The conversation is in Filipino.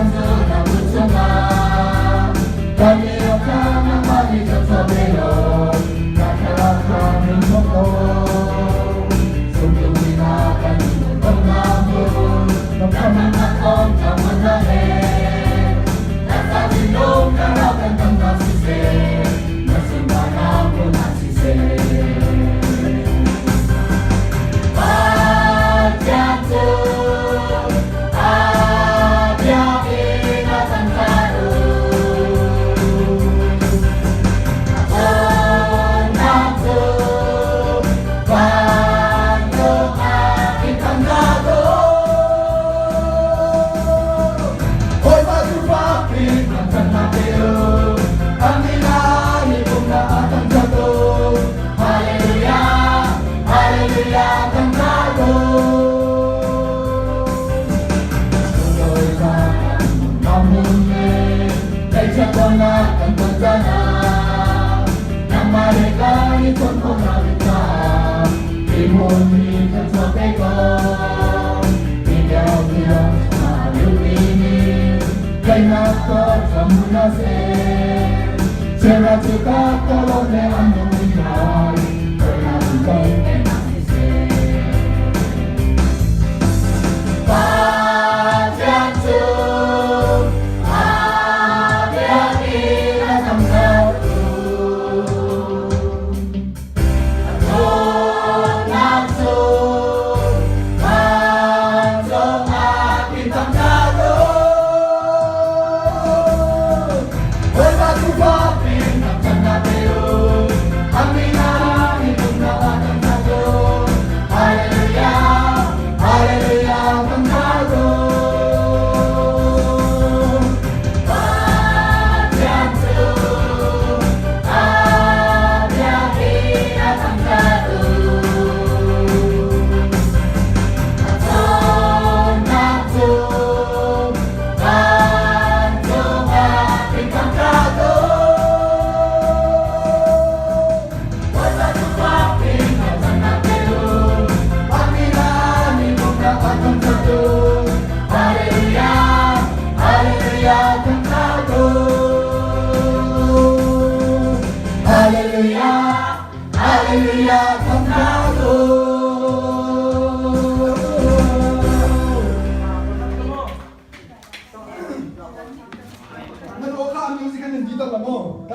na puso nga. Kaliyo ka ng malikot sa belo, nakarap ng mundo. Sundumi na kalimutan namin, magkamanakot ang madahin. Nasa silong karapan ng nasisi, nasundan ako nasisi. Ang pagdana ng marikay itong pumabita, imunikan sa peko, ikaw-ikaw sa lupinin, kay nakot sa munasin, sila suka kalone ang lumikay, kay nakikay ay nasisin. Hallelujah, cantado. Nanood ka ang music nandito, alam mo.